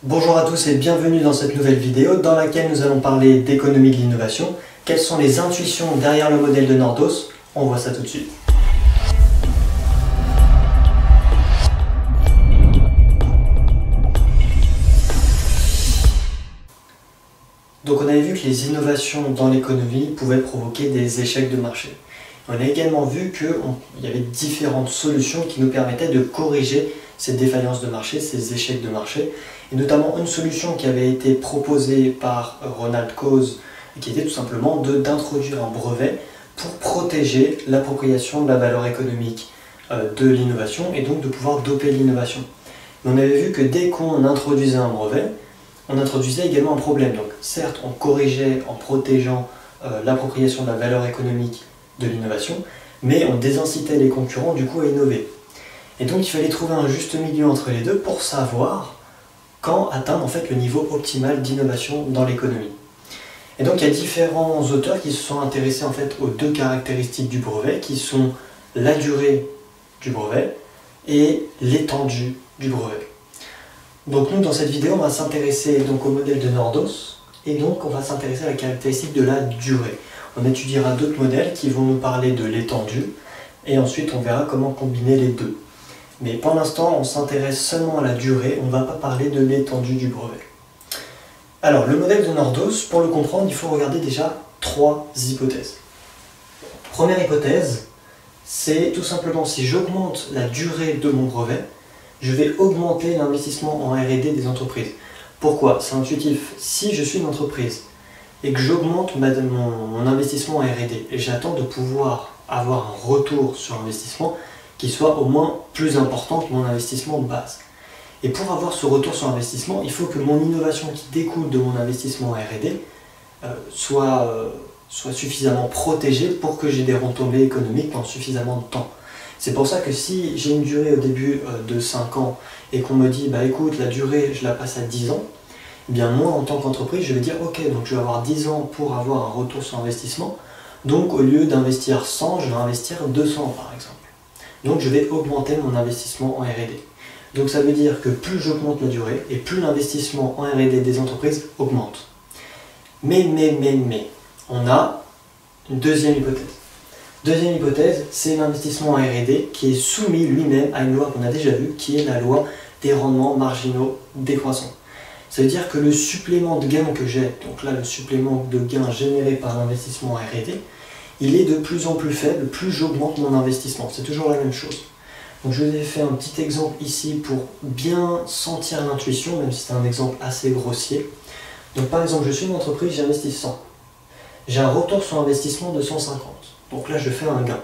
Bonjour à tous et bienvenue dans cette nouvelle vidéo dans laquelle nous allons parler d'économie de l'innovation. Quelles sont les intuitions derrière le modèle de Nordos? On voit ça tout de suite. Donc on avait vu que les innovations dans l'économie pouvaient provoquer des échecs de marché. On a également vu qu'il y avait différentes solutions qui nous permettaient de corriger ces défaillances de marché, ces échecs de marché, et notamment une solution qui avait été proposée par Ronald Coase, qui était tout simplement d'introduire un brevet pour protéger l'appropriation de la valeur économique de l'innovation et donc de pouvoir doper l'innovation. On avait vu que dès qu'on introduisait un brevet, on introduisait également un problème. Donc certes, on corrigeait en protégeant l'appropriation de la valeur économique de l'innovation, mais on désincitait les concurrents du coup à innover. Et donc il fallait trouver un juste milieu entre les deux pour savoir quand atteindre en fait le niveau optimal d'innovation dans l'économie. Et donc il y a différents auteurs qui se sont intéressés en fait aux deux caractéristiques du brevet, qui sont la durée du brevet et l'étendue du brevet. Donc nous dans cette vidéo on va s'intéresser donc au modèle de Nordos et donc on va s'intéresser à la caractéristique de la durée. On étudiera d'autres modèles qui vont nous parler de l'étendue et ensuite on verra comment combiner les deux. Mais pour l'instant on s'intéresse seulement à la durée, on ne va pas parler de l'étendue du brevet. Alors le modèle de Nordos, pour le comprendre il faut regarder déjà trois hypothèses. Première hypothèse, c'est tout simplement si j'augmente la durée de mon brevet, je vais augmenter l'investissement en R&D des entreprises. Pourquoi? C'est intuitif. Si je suis une entreprise et que j'augmente mon investissement en R&D et j'attends de pouvoir avoir un retour sur investissement qui soit au moins plus important que mon investissement de base. Et pour avoir ce retour sur investissement, il faut que mon innovation qui découle de mon investissement en R&D soit suffisamment protégée pour que j'ai des retombées économiques pendant suffisamment de temps. C'est pour ça que si j'ai une durée au début de 5 ans et qu'on me dit bah écoute la durée je la passe à 10 ans, eh bien moi en tant qu'entreprise je vais dire ok donc je vais avoir 10 ans pour avoir un retour sur investissement, donc au lieu d'investir 100 je vais investir 200 par exemple. Donc je vais augmenter mon investissement en R&D. Donc ça veut dire que plus j'augmente la durée et plus l'investissement en R&D des entreprises augmente. Mais, on a une deuxième hypothèse. Deuxième hypothèse, c'est l'investissement en R&D qui est soumis lui-même à une loi qu'on a déjà vue, qui est la loi des rendements marginaux décroissants. Ça veut dire que le supplément de gain que j'ai, donc là le supplément de gain généré par l'investissement en R&D, il est de plus en plus faible, plus j'augmente mon investissement. C'est toujours la même chose. Donc je vous ai fait un petit exemple ici pour bien sentir l'intuition, même si c'est un exemple assez grossier. Donc par exemple, je suis une entreprise, j'investis 100. J'ai un retour sur investissement de 150. Donc là, je fais un gain.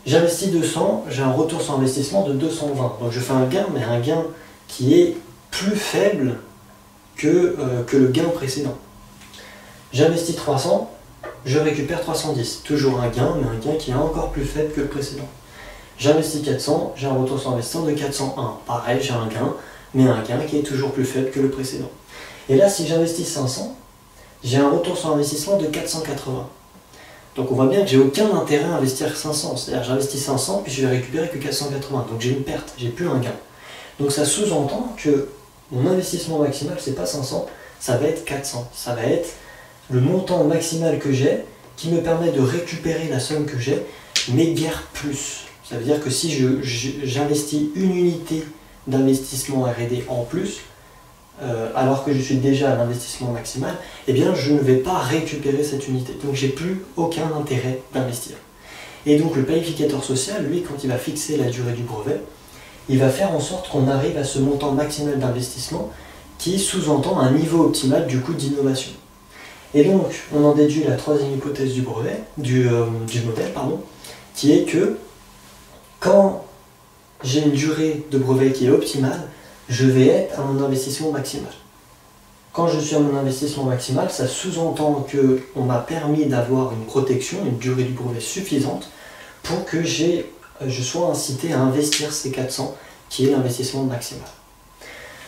J'investis 200, j'ai un retour sur investissement de 220. Donc je fais un gain, mais un gain qui est plus faible que le gain précédent. J'investis 300, je récupère 310. Toujours un gain, mais un gain qui est encore plus faible que le précédent. J'investis 400, j'ai un retour sur investissement de 401. Pareil, j'ai un gain, mais un gain qui est toujours plus faible que le précédent. Et là, si j'investis 500, j'ai un retour sur investissement de 480. Donc on voit bien que j'ai aucun intérêt à investir 500. C'est-à-dire j'investis 500, puis je vais récupérer que 480. Donc j'ai une perte, j'ai plus un gain. Donc ça sous-entend que mon investissement maximal, c'est pas 500, ça va être 400. Ça va être le montant maximal que j'ai qui me permet de récupérer la somme que j'ai, mais guère plus. Ça veut dire que si j'investis une unité d'investissement R&D en plus, alors que je suis déjà à l'investissement maximal, eh bien je ne vais pas récupérer cette unité. Donc j'ai plus aucun intérêt d'investir. Et donc le planificateur social, lui, quand il va fixer la durée du brevet, il va faire en sorte qu'on arrive à ce montant maximal d'investissement qui sous-entend un niveau optimal du coût d'innovation. Et donc on en déduit la troisième hypothèse du brevet, du modèle, qui est que quand j'ai une durée de brevet qui est optimale, je vais être à mon investissement maximal. Quand je suis à mon investissement maximal, ça sous-entend qu'on m'a permis d'avoir une protection, une durée du brevet suffisante pour que je sois incité à investir ces 400 qui est l'investissement maximal.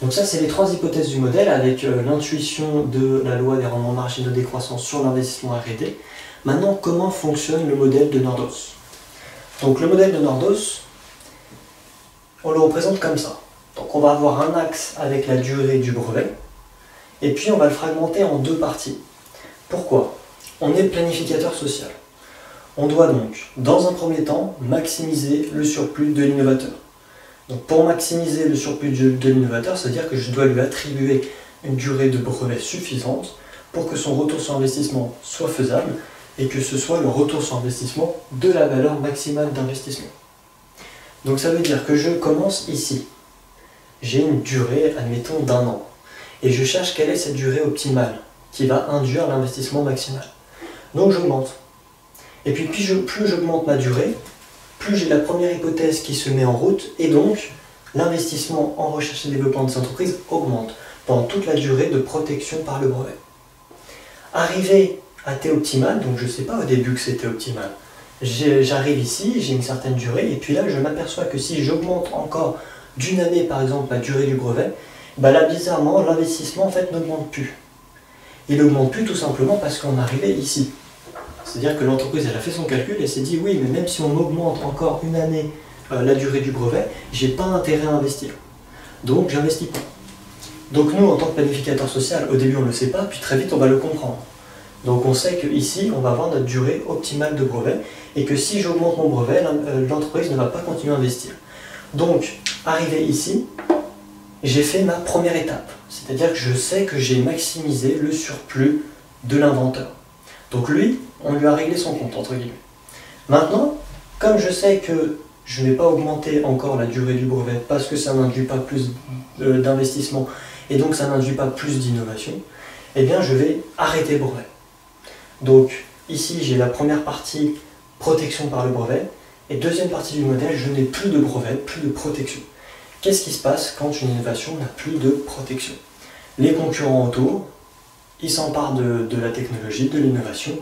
Donc ça, c'est les trois hypothèses du modèle avec l'intuition de la loi des rendements marginaux décroissants sur l'investissement R&D. Maintenant, comment fonctionne le modèle de Nordos? Donc le modèle de Nordos, on le représente comme ça. Donc on va avoir un axe avec la durée du brevet, et puis on va le fragmenter en deux parties. Pourquoi? On est planificateur social. On doit donc, dans un premier temps, maximiser le surplus de l'innovateur. Donc pour maximiser le surplus de l'innovateur, c'est-à-dire que je dois lui attribuer une durée de brevet suffisante pour que son retour sur investissement soit faisable et que ce soit le retour sur investissement de la valeur maximale d'investissement. Donc ça veut dire que je commence ici. J'ai une durée, admettons, d'1 an. Et je cherche quelle est cette durée optimale qui va induire l'investissement maximal. Donc j'augmente. Et puis plus j'augmente ma durée, plus j'ai la première hypothèse qui se met en route, et donc l'investissement en recherche et développement des entreprises augmente pendant toute la durée de protection par le brevet. Arrivé à T optimal, donc je ne sais pas au début que c'était optimal, j'arrive ici, j'ai une certaine durée, et puis là je m'aperçois que si j'augmente encore d'une année par exemple la durée du brevet, là bizarrement l'investissement en fait n'augmente plus. Il n'augmente plus tout simplement parce qu'on arrivait ici. C'est-à-dire que l'entreprise elle a fait son calcul et s'est dit oui, mais même si on augmente encore une année la durée du brevet, j'ai pas intérêt à investir. Donc j'investis pas. Donc nous en tant que planificateur social, au début on ne le sait pas, puis très vite on va le comprendre. Donc on sait qu'ici on va avoir notre durée optimale de brevet et que si j'augmente mon brevet, l'entreprise ne va pas continuer à investir. Donc arrivé ici, j'ai fait ma première étape. C'est-à-dire que je sais que j'ai maximisé le surplus de l'inventeur. Donc lui, on lui a réglé son compte, entre guillemets. Maintenant, comme je sais que je ne vais pas augmenter encore la durée du brevet parce que ça n'induit pas plus d'investissement et donc ça n'induit pas plus d'innovation, eh bien je vais arrêter le brevet. Donc ici j'ai la première partie protection par le brevet et deuxième partie du modèle, je n'ai plus de brevet, plus de protection. Qu'est-ce qui se passe quand une innovation n'a plus de protection? Les concurrents autour, ils s'emparent de la technologie, de l'innovation,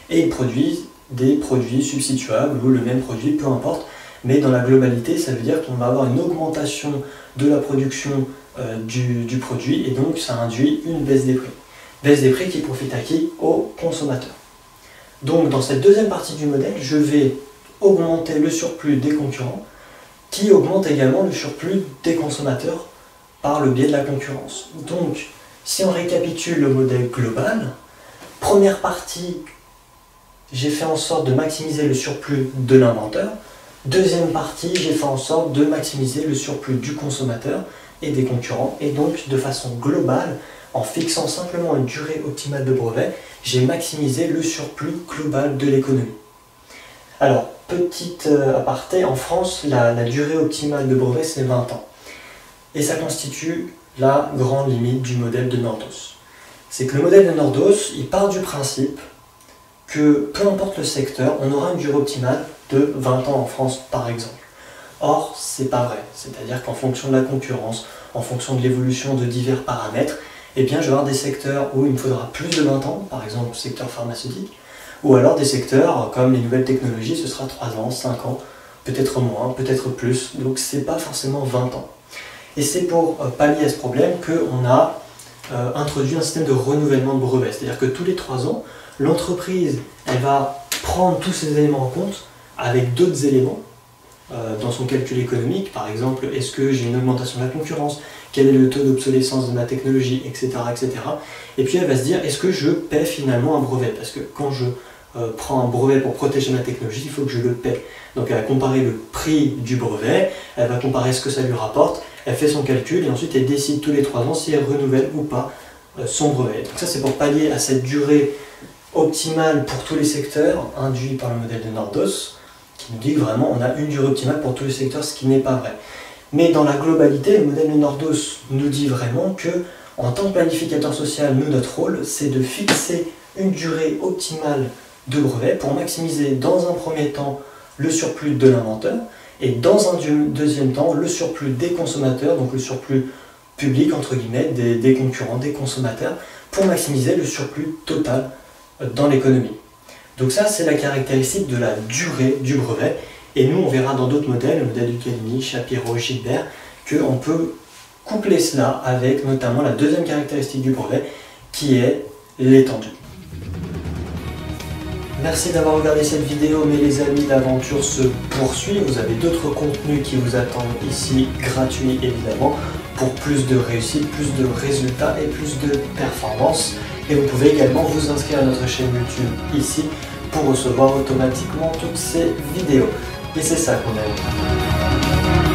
et ils produisent des produits substituables ou le même produit, peu importe. Mais dans la globalité, ça veut dire qu'on va avoir une augmentation de la production du produit, et donc ça induit une baisse des prix. Baisse des prix qui profite à qui? Aux consommateurs. Donc dans cette deuxième partie du modèle, je vais augmenter le surplus des concurrents, qui augmente également le surplus des consommateurs par le biais de la concurrence. Donc, si on récapitule le modèle global, première partie, j'ai fait en sorte de maximiser le surplus de l'inventeur. Deuxième partie, j'ai fait en sorte de maximiser le surplus du consommateur et des concurrents. Et donc, de façon globale, en fixant simplement une durée optimale de brevet, j'ai maximisé le surplus global de l'économie. Alors, petite aparté, en France, la durée optimale de brevet, c'est 20 ans. Et ça constitue la grande limite du modèle de Nordos. C'est que le modèle de Nordos, il part du principe que peu importe le secteur, on aura une durée optimale de 20 ans en France, par exemple. Or, c'est pas vrai. C'est-à-dire qu'en fonction de la concurrence, en fonction de l'évolution de divers paramètres, eh bien, je vais avoir des secteurs où il me faudra plus de 20 ans, par exemple le secteur pharmaceutique, ou alors des secteurs comme les nouvelles technologies, ce sera 3 ans, 5 ans, peut-être moins, peut-être plus, donc c'est pas forcément 20 ans. Et c'est pour pallier à ce problème qu'on a introduit un système de renouvellement de brevets, c'est-à-dire que tous les 3 ans, l'entreprise elle va prendre tous ces éléments en compte avec d'autres éléments dans son calcul économique, par exemple, est-ce que j'ai une augmentation de la concurrence, quel est le taux d'obsolescence de ma technologie, etc., etc. Et puis elle va se dire, est-ce que je paie finalement un brevet? Parce que quand je prends un brevet pour protéger ma technologie, il faut que je le paie. Donc elle va comparer le prix du brevet, elle va comparer ce que ça lui rapporte, elle fait son calcul et ensuite elle décide tous les 3 ans si elle renouvelle ou pas son brevet. Donc ça c'est pour pallier à cette durée optimale pour tous les secteurs induit par le modèle de Nordos, qui nous dit que vraiment on a une durée optimale pour tous les secteurs, ce qui n'est pas vrai. Mais dans la globalité, le modèle de Nordos nous dit vraiment que, en tant que planificateur social, nous, notre rôle, c'est de fixer une durée optimale de brevet pour maximiser dans un premier temps le surplus de l'inventeur et dans un deuxième temps le surplus des consommateurs, donc le surplus public entre guillemets, des concurrents, des consommateurs, pour maximiser le surplus total dans l'économie. Donc ça c'est la caractéristique de la durée du brevet, et nous on verra dans d'autres modèles, le modèle du Calini, Shapiro, Gilbert, qu'on peut coupler cela avec notamment la deuxième caractéristique du brevet qui est l'étendue. Merci d'avoir regardé cette vidéo, mais les amis, l'aventure se poursuit. Vous avez d'autres contenus qui vous attendent ici, gratuits évidemment, pour plus de réussite, plus de résultats et plus de performance. Et vous pouvez également vous inscrire à notre chaîne YouTube ici pour recevoir automatiquement toutes ces vidéos. Et c'est ça qu'on aime.